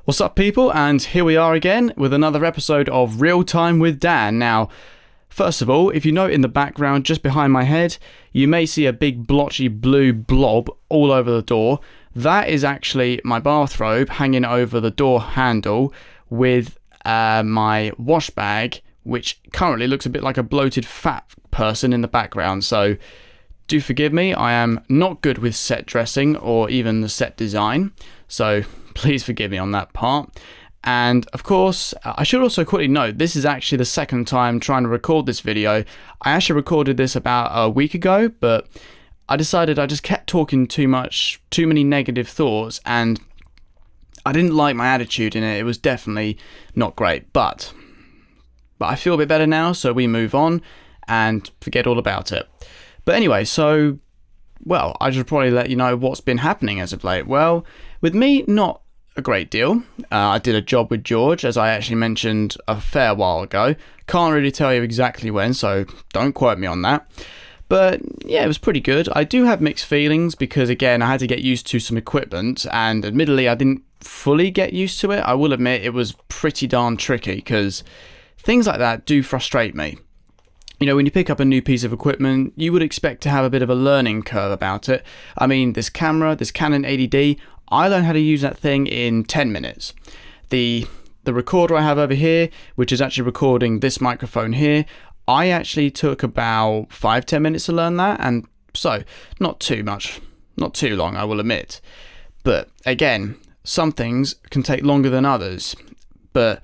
What's up, people? And here we are again with another episode of Real Time with Dan. Now, first of all, if you note in the background just behind my head, you may see a big blotchy blue blob all over the door. That is actually my bathrobe hanging over the door handle with my wash bag, which currently looks a bit like a bloated fat person in the background. So do forgive me, I am not good with set dressing or even the set design. So please forgive me on that part. And of course, I should also quickly note, this is actually the second time trying to record this video. I actually recorded this about a week ago, but I decided I just kept talking too many negative thoughts, and I didn't like my attitude in it. It was definitely not great, but I feel a bit better now, so we move on and forget all about it. But anyway, so, well, I should probably let you know what's been happening as of late. Well, with me, not a great deal. I did a job with George, as I actually mentioned a fair while ago. Can't really tell you exactly when, so don't quote me on that. But yeah, it was pretty good. I do have mixed feelings because, again, I had to get used to some equipment, and admittedly, I didn't fully get used to it. I will admit it was pretty darn tricky because things like that do frustrate me. You know, when you pick up a new piece of equipment, you would expect to have a bit of a learning curve about it. I mean, this camera, this Canon 80D, I learned how to use that thing in 10 minutes. The recorder I have over here, which is actually recording this microphone here, I actually took about 5-10 minutes to learn that, and so not too long, I will admit. But again, some things can take longer than others. But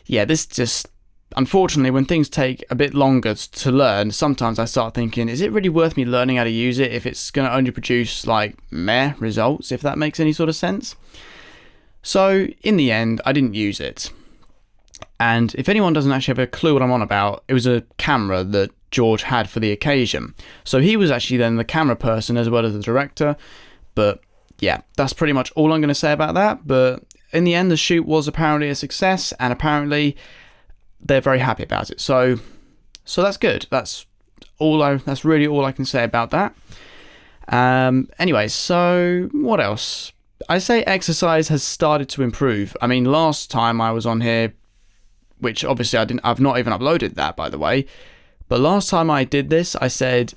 yeah, this just, unfortunately, when things take a bit longer to learn, sometimes I start thinking, is it really worth me learning how to use it if it's going to only produce like meh results, if that makes any sort of sense? So in the end, I didn't use it. And if anyone doesn't actually have a clue what I'm on about, it was a camera that George had for the occasion. So he was actually then the camera person as well as the director. But yeah, that's pretty much all I'm going to say about that. But in the end, the shoot was apparently a success, and apparently they're very happy about it. So that's good. That's really all I can say about that. Anyway, so what else? I say exercise has started to improve. I mean, last time I was on here, which obviously I've not even uploaded that, by the way, but last time I did this, I said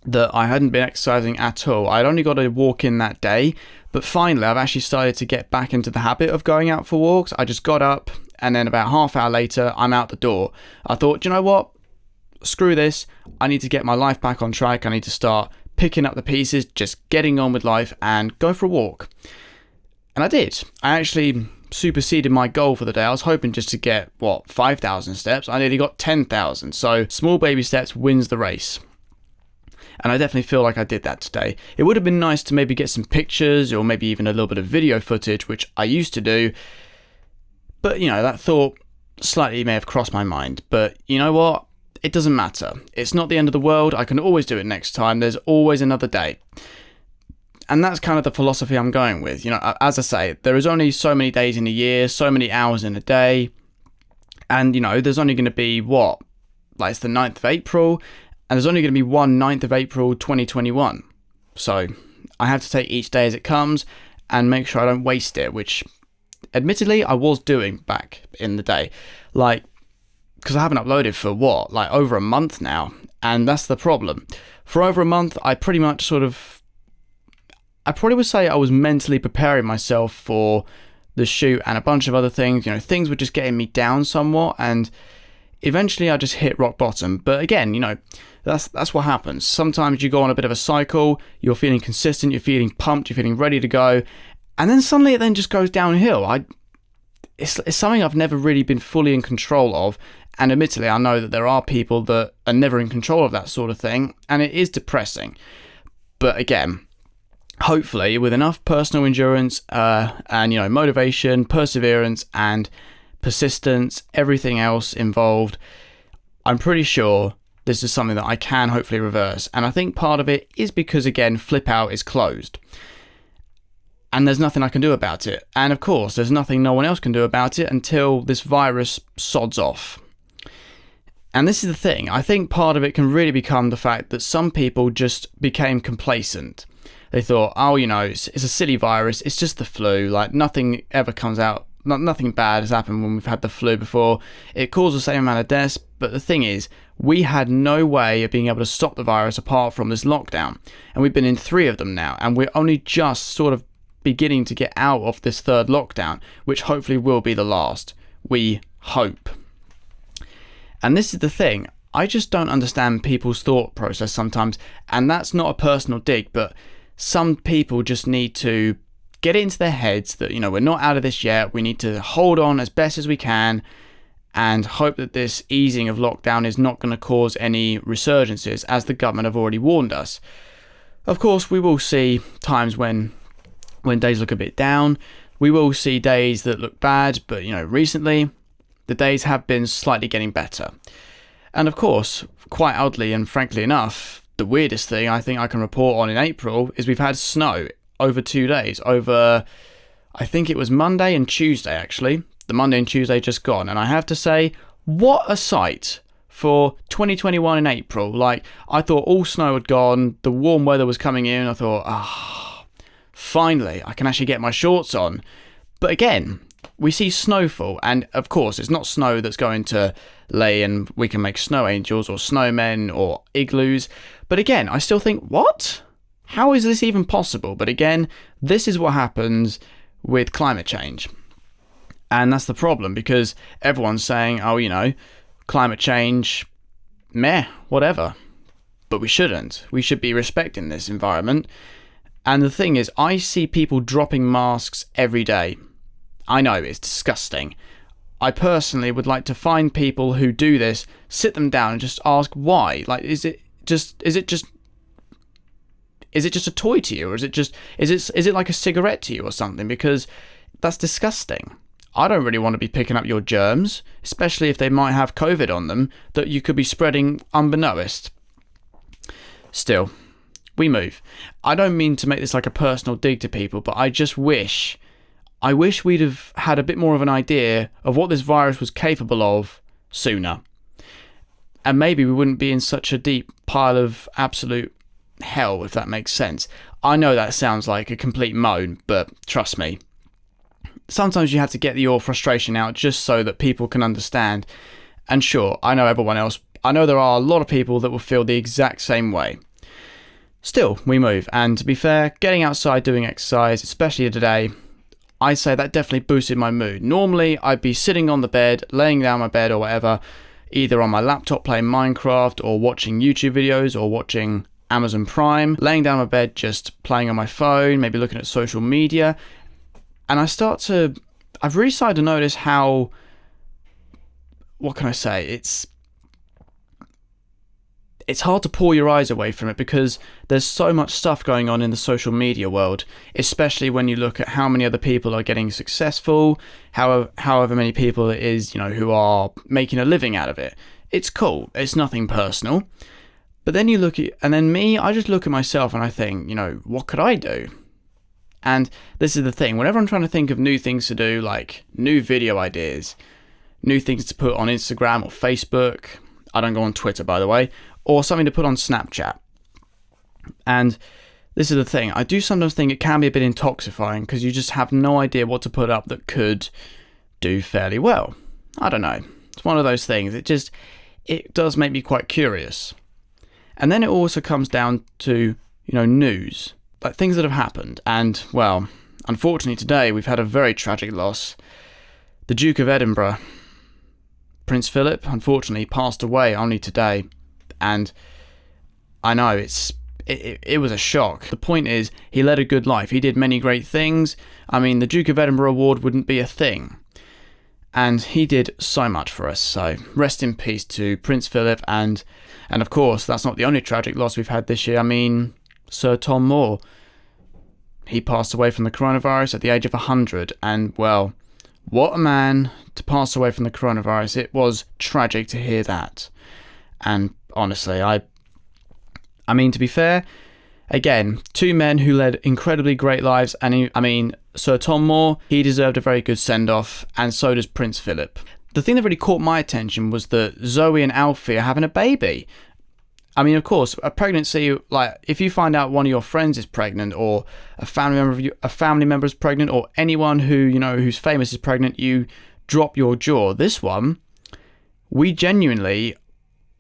that I hadn't been exercising at all. I'd only got a walk in that day, but finally I've actually started to get back into the habit of going out for walks. I just got up, and then about half hour later, I'm out the door. I thought, you know what? Screw this. I need to get my life back on track. I need to start picking up the pieces, just getting on with life and go for a walk. And I did. I actually superseded my goal for the day. I was hoping just to get, 5,000 steps. I nearly got 10,000. So small baby steps wins the race. And I definitely feel like I did that today. It would have been nice to maybe get some pictures or maybe even a little bit of video footage, which I used to do. But, you know, that thought slightly may have crossed my mind. But you know what? It doesn't matter. It's not the end of the world. I can always do it next time. There's always another day. And that's kind of the philosophy I'm going with. You know, as I say, there is only so many days in a year, so many hours in a day. And, you know, there's only going to be, it's the 9th of April. And there's only going to be one 9th of April 2021. So I have to take each day as it comes and make sure I don't waste it, which admittedly I was doing back in the day. Because I haven't uploaded for over a month now. And that's the problem. For over a month, I pretty much I probably would say I was mentally preparing myself for the shoot and a bunch of other things. You know, things were just getting me down somewhat, and eventually I just hit rock bottom. But again, you know, that's what happens. Sometimes you go on a bit of a cycle, you're feeling consistent, you're feeling pumped, you're feeling ready to go, and then suddenly it then just goes downhill. It's something I've never really been fully in control of, and admittedly I know that there are people that are never in control of that sort of thing, and it is depressing. But again, hopefully with enough personal endurance and, you know, motivation, perseverance and persistence, everything else involved, I'm pretty sure this is something that I can hopefully reverse. And I think part of it is because, again, Flip Out is closed. And there's nothing I can do about it. And of course, there's nothing no one else can do about it until this virus sods off. And this is the thing. I think part of it can really become the fact that some people just became complacent. They thought, oh, you know, it's a silly virus. It's just the flu. Like, nothing ever comes out nothing bad has happened when we've had the flu before. It caused the same amount of deaths, but the thing is, we had no way of being able to stop the virus apart from this lockdown. And we've been in 3 of them now, and we're only just sort of beginning to get out of this 3rd lockdown, which hopefully will be the last. We hope. And this is the thing. I just don't understand people's thought process sometimes, and that's not a personal dig, but some people just need to get it into their heads that, we're not out of this yet. We need to hold on as best as we can and hope that this easing of lockdown is not going to cause any resurgences, as the government have already warned us. Of course, we will see times when days look a bit down. We will see days that look bad, but, recently the days have been slightly getting better. And of course, quite oddly and frankly enough, the weirdest thing I think I can report on in April is we've had snow over 2 days. Over, I think it was Monday and Tuesday actually. The Monday and Tuesday just gone. And I have to say, what a sight for 2021 in April. Like, I thought all snow had gone, the warm weather was coming in. I thought, finally, I can actually get my shorts on. But again, we see snowfall, and of course it's not snow that's going to lay and we can make snow angels or snowmen or igloos. But again, I still think, what? How is this even possible? But again, this is what happens with climate change. And that's the problem, because everyone's saying, climate change, meh, whatever. But we shouldn't. We should be respecting this environment. And the thing is, I see people dropping masks every day. I know, it's disgusting. I personally would like to find people who do this, sit them down and just ask why. Like, is it just a toy to you, or is it like a cigarette to you or something? Because that's disgusting. I don't really want to be picking up your germs, especially if they might have COVID on them that you could be spreading unbeknownst. Still, we move. I don't mean to make this like a personal dig to people, but I just wish we'd have had a bit more of an idea of what this virus was capable of sooner. And maybe we wouldn't be in such a deep pile of absolute hell, if that makes sense. I know that sounds like a complete moan, but trust me, sometimes you have to get your frustration out just so that people can understand. And sure, I know there are a lot of people that will feel the exact same way. Still, we move. And to be fair, getting outside doing exercise, especially today, I say that definitely boosted my mood. Normally, I'd be sitting on the bed, laying down my bed or whatever, either on my laptop playing Minecraft or watching YouTube videos or watching Amazon Prime, laying down my bed just playing on my phone, maybe looking at social media. And I've really started to notice how, what can I say, it's hard to pull your eyes away from it because there's so much stuff going on in the social media world, especially when you look at how many other people are getting successful, however many people it is, who are making a living out of it. It's cool. It's nothing personal. But then I just look at myself and I think, what could I do? And this is the thing. Whenever I'm trying to think of new things to do, like new video ideas, new things to put on Instagram or Facebook, I don't go on Twitter, by the way, or something to put on Snapchat. And this is the thing. I do sometimes think it can be a bit intoxifying because you just have no idea what to put up that could do fairly well. I don't know. It's one of those things. It does make me quite curious. And then it also comes down to, news, like things that have happened. And, well, unfortunately today we've had a very tragic loss. The Duke of Edinburgh, Prince Philip, unfortunately passed away only today. And I know it was a shock. The point is, he led a good life. He did many great things. I mean, the Duke of Edinburgh Award wouldn't be a thing. And he did so much for us. So rest in peace to Prince Philip. And of course, that's not the only tragic loss we've had this year. I mean, Sir Tom Moore. He passed away from the coronavirus at the age of 100. And, well, what a man to pass away from the coronavirus. It was tragic to hear that. And honestly, I mean, to be fair, again, 2 men who led incredibly great lives. And Sir Tom Moore, he deserved a very good send-off, and so does Prince Philip. The thing that really caught my attention was that Zoe and Alfie are having a baby. I mean, of course, a pregnancy, like if you find out one of your friends is pregnant, or a family member is pregnant, or anyone who, you know, who's famous is pregnant, you drop your jaw. This one, we genuinely,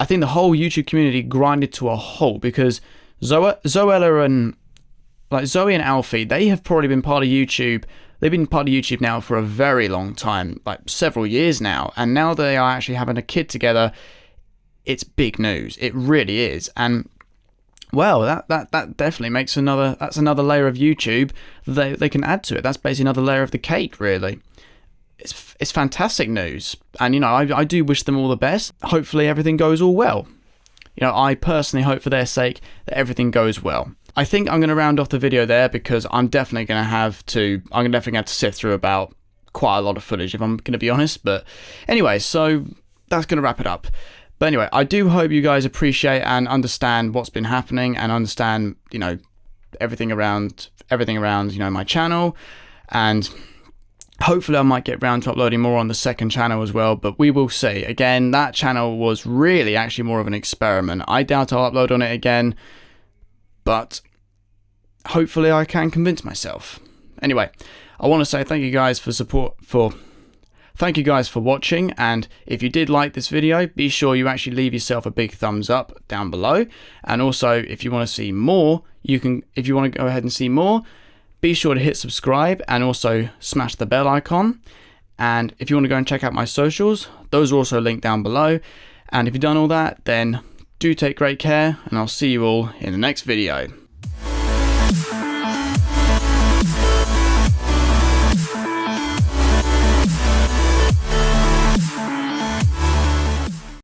I think the whole YouTube community grinded to a halt, because Zoella and like Zoe and Alfie, they have probably been part of YouTube. They've been part of YouTube now for a very long time, like several years now, and now they are actually having a kid together. It's big news. It really is. And well, that definitely makes that's another layer of YouTube they can add to it. That's basically another layer of the cake, really. It's fantastic news. And, you know, I do wish them all the best. Hopefully everything goes all well. You know, I personally hope for their sake that everything goes well. I think I'm going to round off the video there, because I'm definitely going to have to sift through about quite a lot of footage, if I'm going to be honest. But anyway, so that's going to wrap it up. But anyway, I do hope you guys appreciate and understand what's been happening, and understand, you know, everything around, you know, my channel. And hopefully I might get round to uploading more on the second channel as well, but we will see. Again, that channel was really actually more of an experiment. I doubt I'll upload on it again, but hopefully I can convince myself. Anyway, I want to say thank you guys for watching, and if you did like this video, be sure you actually leave yourself a big thumbs up down below. And also, if you want to see more, if you want to go ahead and see more, be sure to hit subscribe and also smash the bell icon. And if you want to go and check out my socials, those are also linked down below. And if you've done all that, then do take great care, and I'll see you all in the next video.